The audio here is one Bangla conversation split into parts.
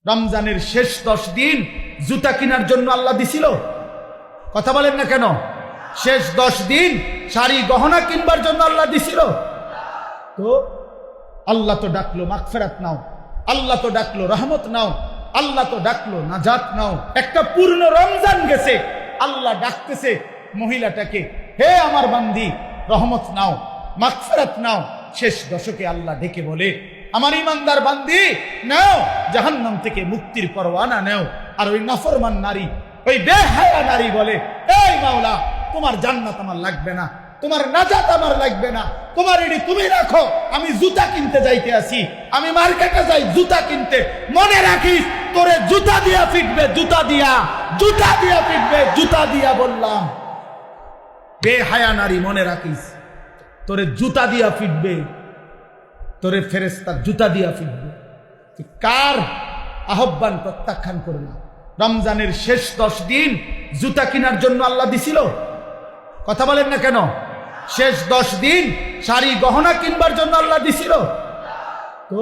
রমজানের শেষ 10 দিন জুতা কেনার জন্য আল্লাহ দিছিল? কথা বলেন না কেন? শেষ 10 দিন শাড়ি গহনা কিনবার জন্য আল্লাহ দিছিল? তো আল্লাহ তো ডাকলো মাগফিরাত নাও, আল্লাহ তো ডাকলো রহমত নাও, আল্লাহ তো ডাকলো নাজাত নাও। একটা পূর্ণ রমজান গেছে, আল্লাহ ডাকতেছে মহিলাটাকে, হে আমার বান্দি রহমত নাও, মাগফিরাত নাও। শেষ দশকে আল্লাহ ডেকে বলে, আমার ইমানদার বান্দি নাও, জাহান্নাম থেকে মুক্তির পরওয়ানা নাও। আর ওই নাফরমান নারী, ওই বেহায়া নারী বলে, এই মাওলা, তোমার জান্নাত আমার লাগবে না, তোমার নাজাত আমার লাগবে না, তোমার এডি তুমি রাখো, আমি জুতা কিনতে যাইতে আসি, আমি মার্কেটে যাই জুতা কিনতে। মনে রাখিস তোরে জুতা দিয়া ফিটবে, জুতা দিয়া, জুতা দিয়া ফিটবে, জুতা দিয়া বললাম। বেহায়া নারী মনে রাখিস, তোরে জুতা দিয়া ফিটবে, তোরে ফেরেশতা জুতা দিয়া ফিটবে। কার আহ্বান প্রত্যাখ্যান করলা? রমজানের শেষ 10 দিন জুতা কেনার জন্য আল্লাহ দিছিল? কথা বলেন না কেন? শেষ 10 দিন শাড়ি গহনা কিনবার জন্য আল্লাহ দিছিল? তো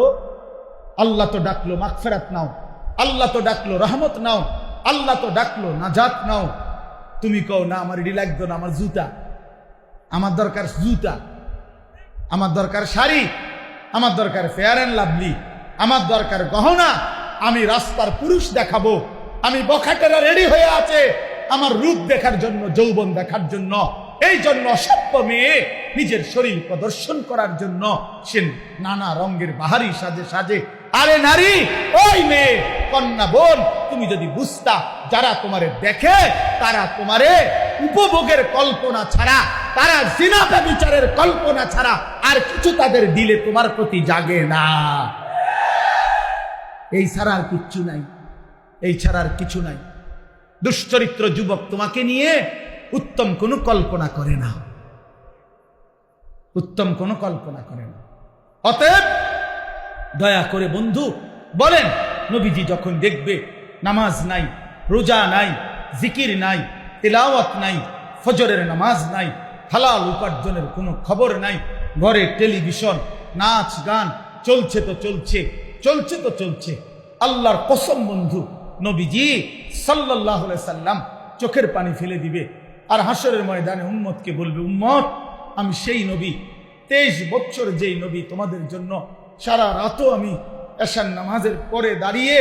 আল্লাহ তো ডাকলো মাগফিরাত নাও, আল্লাহ তো ডাকলো রহমত নাও, আল্লাহ তো ডাকলো নাজাত নাও। তুমি কও না আমার এডি লাগতো না, আমার জুতা, আমার দরকার জুতা, আমার দরকার শাড়ি, আমার দরকার ফেয়ার অ্যান্ড লাভলি, আমার দরকার গহনা। আমি রাস্তার পুরুষ দেখাবো, আমি বখাটেরা রেডি হয়ে আছে আমার রূপ দেখার জন্য, যৌবন দেখার জন্য। এই জন্য অসভ্য মেয়ে নিজের শরীর প্রদর্শন করার জন্য সে নানা রঙের বাহারি সাজে সাজে। আরে নারী, ওই মেয়ে, কন্যা বোন, তুমি যদি বুঝতা যারা তোমারে দেখে তারা তোমারে উপভোগের কল্পনা ছাড়া, তারা জিনা ব্যভিচারের কল্পনা ছাড়া আর কিছু তাদের দিলে তোমার প্রতি জাগে না। এই ছাড়া আর কিচ্ছু নাই, এই ছাড়া আর কিছু নাই। দুশ্চরিত্র যুবক তোমাকে নিয়ে উত্তম কোনো কল্পনা করে না, উত্তম কোনো কল্পনা করে না। অতএব দয়া করে বন্ধু বলেন, নবীজি যখন দেখবে নামাজ নাই, রোজা নাই, জিকির নাই, তিলাওয়াত নাই, ফজরের নামাজ নাই, হালাল উপার্জনের কোনো খবর নাই, ঘরে টেলিভিশন, নাচ গান চলছে তো চলছে, চলছে তো চলছে, আল্লাহর কসম বন্ধু, নবীজি সাল্লাল্লাহু আলাইহি সাল্লাম চোখের পানি ফেলে দিবে আর হাসরের ময়দানে উম্মতকে বলবে, উম্মত, আমি সেই নবী, 23 বছর যেই নবী তোমাদের জন্য সারা রাতও আমি এশার নামাজের পরে দাঁড়িয়ে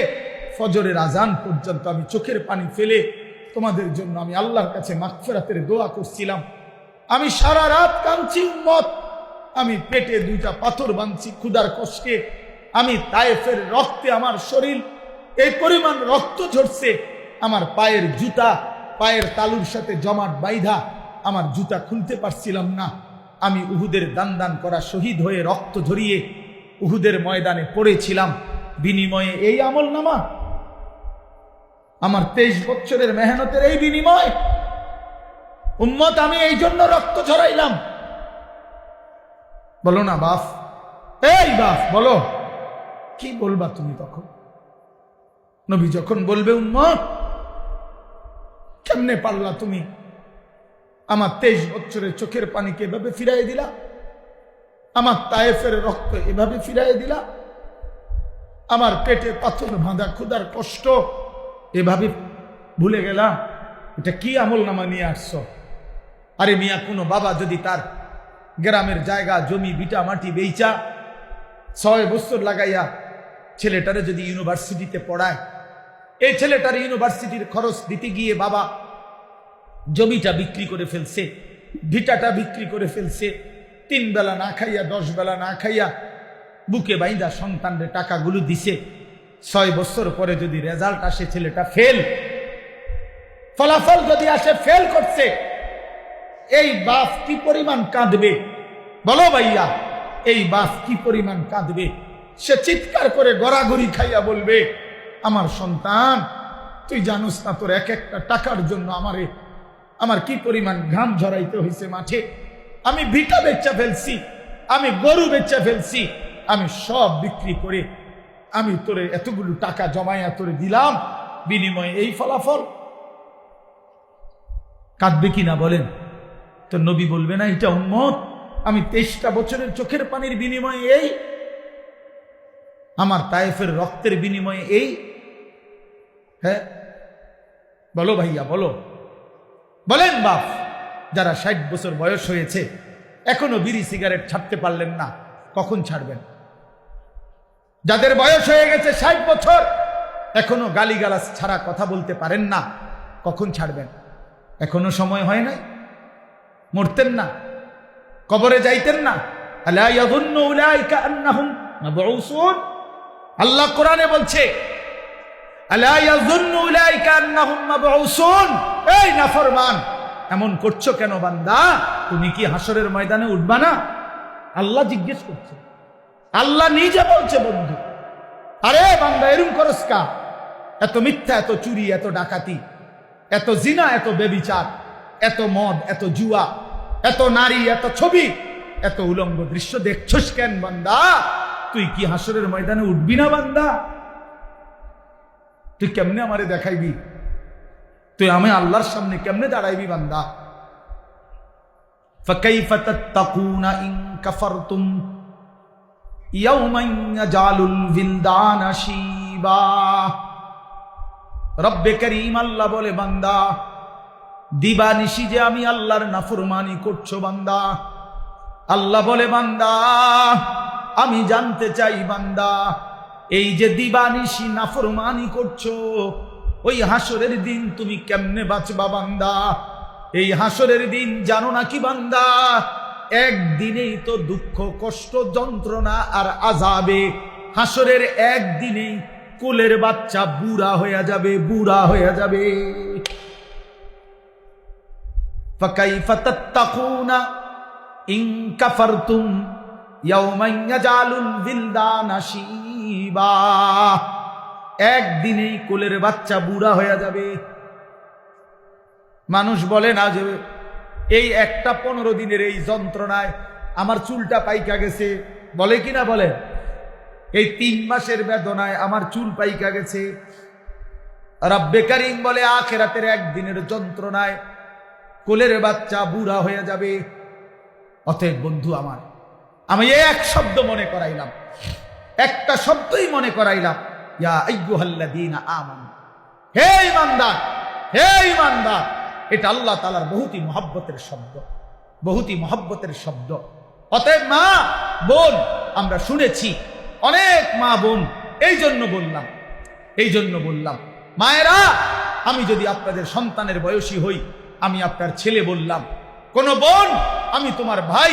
ফজরের আজান পর্যন্ত আমি চোখের পানি ফেলে তোমাদের জন্য আমি আল্লাহর কাছে মাগফিরাতের দোয়া করছিলাম। আমি সারা রাত কাঁদছি উম্মত, আমি পেটে 2টা পাথর বাঁধছি ক্ষুধার কষ্টে, আমি তায়েফের রক্তে আমার শরীর এই পরিমাণ রক্ত ঝরছে, আমার পায়ের জুতা পায়ের তালুর সাথে জমাট বাইধা আমার জুতা খুলতে পারছিলাম না। আমি উহুদের দান দান করা শহীদ হয়ে রক্ত ঝরিয়ে উহুদের ময়দানে পড়েছিলাম, বিনিময়ে এই আমল নামা, আমার 23 বছরের মেহনতের এই বিনিময়। উম্মত, আমি এই জন্য রক্ত ঝরাইলাম। বলো না বাপ, এই বাপ বলো, কি বলবা তুমি তখন? নবী যখন বলবে, উম্মত, কেমনে পারলা তুমি আমার 23 বছরের চোখের পানিকে এভাবে ফিরাই দিলা, আমার তায়েফের রক্ত এভাবে ফিরাই দিলা, আমার পেটে পাথর বাঁধা ক্ষুধার কষ্ট এভাবে ভুলে গেলাম? এটা কি আমল নামা নিয়ে আসছো? আরে মিয়া, কোনো বাবা যদি তার গ্রামের জায়গা জমি ভিটা মাটি বেচা 6 বছর লাগাইয়া ছেলেটারে যদি ইউনিভার্সিটিতে পড়ায়, এই ছেলেটার ইউনিভার্সিটির খরচ দিতে গিয়ে বাবা জমিটা বিক্রি করে ফেলছে, ভিটাটা বিক্রি করে ফেলছে, 3 বেলা না খাইয়া 10 বেলা না খাইয়া বুকে বাইন্দা সন্তানরে টাকাগুলো দিছে। 6 বছর পরে যদি রেজাল্ট আসে ছেলেটা ফেল, ফলাফল যদি আসে ফেল করছে, এই বাপ কি পরিমাণ কাঁদবে বলো ভাইয়া? এই বাপ কি পরিমাণ কাঁদবে? সে চিৎকার করে গড়াগড়ি খাইয়া বলবে, আমার সন্তান, তুই জানোস না তোর এক একটা টাকার জন্য আমার কি পরিমাণ ঘাম ঝরাইতে হয়েছে মাঠে। আমি ভিটা বেচা ফেলছি, আমি গরু বেচা ফেলছি, আমি সব বিক্রি করে আমি তোরে এতগুলো টাকা জমাইয়া তোরে দিলাম, বিনিময়ে এই ফলাফল। কাঁদবে কিনা বলেন? তো নবী বলবে না, এটা উম্মত, আমি 23টা বছরের চোখের পানির বিনিময়ে এই, আমার তায়েফের রক্তের বিনিময়ে এই, হ্যাঁ বলো ভাইয়া বলো, বলেন বাপ, যারা 60 বছর বয়স হয়েছে এখনো বিড়ি সিগারেট ছাড়তে পারলেন না, কখন ছাড়বেন? যাদের বয়স হয়ে গেছে 60 বছর এখনো গালিগালাজ ছাড়া কথা বলতে পারেন না, কখন ছাড়বেন? এখনো সময় হয় নাই? মরতেন না? কবরে যাইতেন না? আলা ইয়াযুন্নু উলাইকা আন্নাহুম মাবউসুন। আল্লাহ কোরআনে বলছে আলা ইয়াযুন্নু উলাইকা আন্নাহুম মাবউসুন। এই নাফরমান, এমন করছো কেন বান্দা? তুমি কি হাসরের ময়দানে উঠবা না? আল্লাহ জিজ্ঞেস করছে, আল্লাহ নিজে বলছে বন্ধু, আরে বান্দা এরম করস কা? এত মিথ্যা, এত চুরি, এত ডাকাতি, এত জিনা, এত বেবিচার, এত মদ, এত জুয়া, এত নারী, এত ছবি, এত উলঙ্গ দৃশ্য দেখছস কেন বান্দা? তুই কি হাসরের ময়দানে উঠবি না বান্দা? তুই কেমনে আমারে দেখাইবি? তুই আমি আল্লাহর সামনে কেমনে দাঁড়াইবি বান্দা? ফাকাইফা তাত্তাকুনা ইন কাফারতুম ইয়াওমান ইয়াজালুল বিলদানা শিবা। রব্বে করিম আল্লাহ বলে, বান্দা দিবানিশি যে আমি আল্লাহর নাফরমানি করছো বান্দা। আল্লাহ বলে, বান্দা আমি জানতে চাই বান্দা, এই যে দিবানিশি নাফরমানি করছো, ওই হাসরের দিন তুমি কেমনে বাঁচবা বান্দা? এই হাসরের দিন জানো নাকি বান্দা? একদিনেই তো দুঃখ, কষ্ট, যন্ত্রণা আর আযাবে। হাসরের একদিনেই কোলের বাচ্চা বুড়া হয়ে যাবে, বুড়া হয়ে যাবে। ফাকাইফা তাত্তাকুনা ইন কাফারতুম ইয়াওমান ইয়াজালুল বিলদানা শিবা। একদিনেই কোলের বাচ্চা বুড়া হয়ে যাবে। মানুষ বলে না যে এই একটা 15 দিনের এই যন্ত্রণায় আমার চুলটা পাইকা গেছে, বলে কিনা বলে? এই 3 মাসের বেদনায় আমার চুল পাইকা গেছে। রব্বে করিম বলে, আখিরাতের একদিনের যন্ত্রণায় কোলের বাচ্চা বুড়া হয়ে যাবে। অতএব বন্ধু আমার, আমি এক শব্দ মনে করাইলাম, একটা শব্দই মনে করাইলাম, ইয়া আইয়ুহাল্লাযীনা আমানু, হে ঈমানদার, হে ঈমানদার। এটা আল্লাহ তাআলার বহুতই মহব্বতের শব্দ, বহুতই মহব্বতের শব্দ। অতএব মা বোন, আমরা শুনেছি অনেক মা বোন, এই জন্য বললাম মায়েরা, আমি যদি আপনাদের সন্তানের বয়সী হই, আমি আপনার ছেলে বললাম, কোন বোন, আমি তোমার ভাই,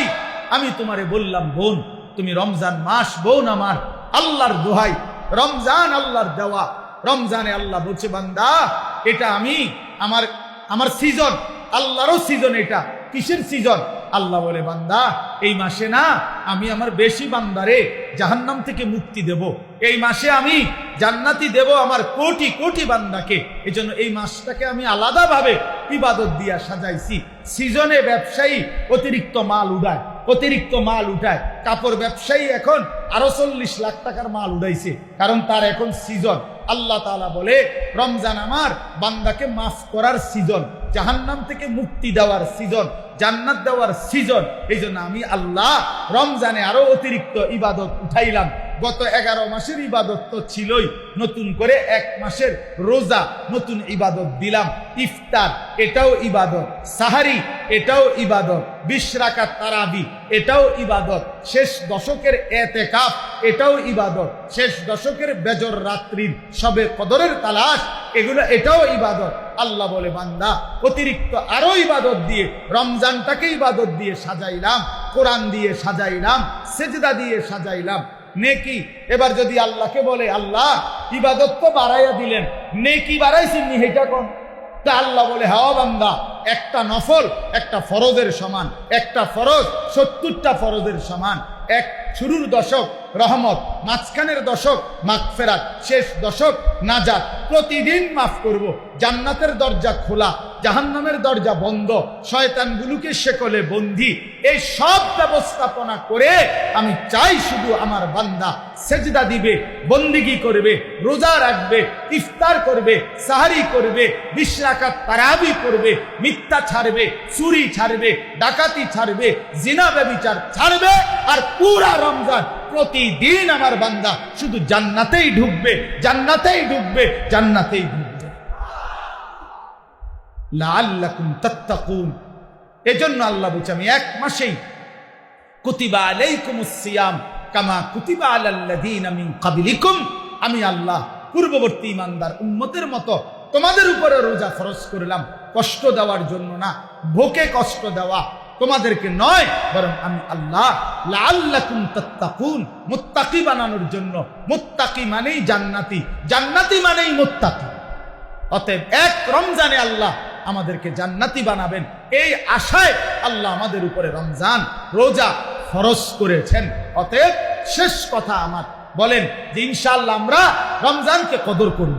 আমি তোমারে বললাম বোন, তুমি রমজান মাস বোন আমার, আল্লাহর দোহাই, রমজান আল্লাহর দেওয়া। রমজানে আল্লাহ বলছে, বান্দা এটা আমি আমার সিজন, আল্লাহরও সিজন। এটা কিসের সিজন? আল্লাহ বলে, বান্দা এই মাসে না আমি আমার বেশি বান্দারে জাহান্নাম থেকে মুক্তি দেব, এই মাসে আমি জান্নাতি দেব আমার কোটি কোটি বান্দাকে। এই জন্য এই মাসটাকে আমি আলাদাভাবে ইবাদত দিয়া সাজাইছি। সিজনে ব্যবসায়ী অতিরিক্ত মাল উঠায়, কাপড় ব্যবসায়ী এখন আরো 40 লাখ টাকার মাল উঠাইছে, কারণ তার এখন সিজন। আল্লাহ তাআলা বলে, রমজান আমার বান্দাকে মাফ করার সিজন, জাহান্নাম থেকে মুক্তি দেওয়ার সিজন, জান্নাত দেওয়ার সিজন। এই জন্য আমি আল্লাহ রমজানে আরো অতিরিক্ত ইবাদত উঠাইলাম। গত 11 মাসের ইবাদত তো ছিলই, নতুন করে 1 মাসের রোজা নতুন ইবাদত দিলাম। ইফতার এটাও ইবাদত, সাহারি এটাও ইবাদত, 20 রাকাত তারাবি এটাও ইবাদত, শেষ দশকের এতেকাফ এটাও ইবাদত, শেষ দশকের বেজর রাত্রির সবে কদরের তালাশ এটাও ইবাদত। আল্লাহ বলে, বান্দা অতিরিক্ত আরো ইবাদত দিয়ে রমজানটাকে ইবাদত দিয়ে সাজাইলাম, কোরআন দিয়ে সাজাইলাম, সেজদা দিয়ে সাজাইলাম, নেকি। এবার যদি আল্লাহকে বলে, আল্লাহ ইবাদত তো বাড়াইয়া দিলেন, নেকি বাড়াইছেন নি, এটা কোন? তা আল্লাহ বলে, হ্যাঁ বান্দা, একটা নফল একটা ফরজের সমান, একটা ফরজ 70টা ফরজের সমান। এক শুরুর দশক রহমত, মাঝখানের দশক মাগফিরাত, শেষ দশক নাজাত। প্রতিদিন মাফ করব, জান্নাতের দরজা খোলা, জাহান্নামের দরজা বন্ধ, শয়তানগুলোকে শেকলে বন্দী। এই সব ব্যবস্থাপনা করে আমি চাই শুধু আমার বান্দা সেজদা দিবে, বন্দিগি করবে, রোজা রাখবে, ইফতার করবে, সাহারি করবে, 20 রাকাত তারাবি করবে, মিথ্যা ছাড়বে, চুরি ছাড়বে, ডাকাতি ছাড়বে, জিনা ব্যভিচার ছাড়বে। আর পুরা রমজান প্রতিদিন আমার বান্দা শুধু জান্নাতেই ঢুকবে, জান্নাতেই ঢুকবে, জান্নাতেই ঢুকবে। লাআল্লাকুম তাত্তাকুন। এজন্য আল্লাহ বলছে আমি এক মাসেই কুতিবা আলাইকুমুস সিয়াম কামা কুতিবা আলাল্লাযীনা মিন ক্বাবলিকুম, আমি আল্লাহ পূর্ববর্তী ঈমানদার উম্মতের মতো তোমাদের উপরে রোজা ফরজ করলাম, কষ্ট দেওয়ার জন্য না, ভোকে কষ্ট দেওয়া তোমাদেরকে নয়, বরং আমি আল্লাহ লাআল্লাকুম তাত্তাকুন, মুত্তাকি বানানোর জন্য। মুত্তাকি মানেই জান্নাতি, জান্নাতি মানেই মুত্তাকি। অতএব এক রমজানে আল্লাহ আমাদেরকে জান্নাতি বানাবেন, এই আশায় আল্লাহ আমাদের উপরে রমজান রোজা ফরজ করেছেন। অতএব শেষ কথা আমার, বলেন যে ইনশাআল্লাহ আমরা রমজানকে কদর করব।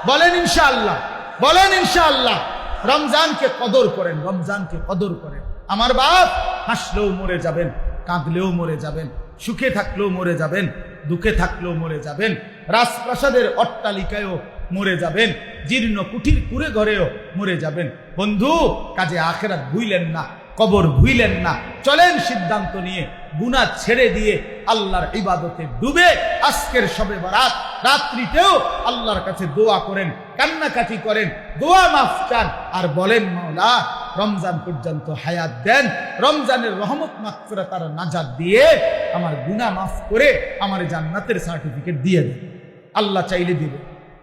বলেন ইনশাআল্লাহ, বলেন ইনশাআল্লাহ। রমজানকে কদর করেন, রমজানকে কদর করেন। আমার বাপ হাসলেও মরে যাবেন, কাঁদলেও মরে যাবেন, সুখে থাকলেও মরে যাবেন, দুঃখে থাকলেও মরে যাবেন, রাজপ্রাসাদের অট্টালিকায়ও মরে যাবেন, জীর্ণ কুঠির কুড়ে ঘরেও মরে যাবেন। বন্ধু, কাজে আখিরাত ভুইলেন না, কবর ভুইলেন না। চলেন সিদ্ধান্ত নিয়ে গুনাহ ছেড়ে দিয়ে আল্লাহর ইবাদতে ডুবে আজকের শবে বরাত রাত্রিতেও আল্লাহর কাছে দোয়া করেন, কান্নাকাটি করেন, দোয়া মাফ চান, আর বলেন মাওলা রমজান পর্যন্ত হায়াত দেন, রমজানের রহমত মাগফিরাত আর নাজাত দিয়ে আমার গুনাহ মাফ করে আমার জান্নাতের সার্টিফিকেট দিয়ে দেন। আল্লাহ চাইলে দিবে,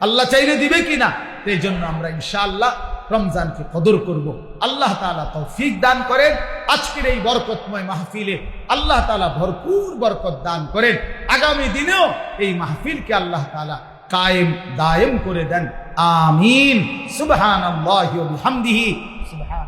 আল্লাহ চাইলে দিবে কিনা? এই জন্য আমরা ইনশাআল্লাহ রমজানকে কদর করব। আল্লাহ তাআলা তৌফিক দান করেন। আজকের এই বরকতময় মাহফিলে আল্লাহ তাআলা ভরপুর বরকত দান করেন। আগামী দিনেও এই মাহফিলকে আল্লাহ তাআলা কায়েম দায়েম করে দেন। আমিন। সুবহানাল্লাহি ওয়া বিহামদিহি। সুবহান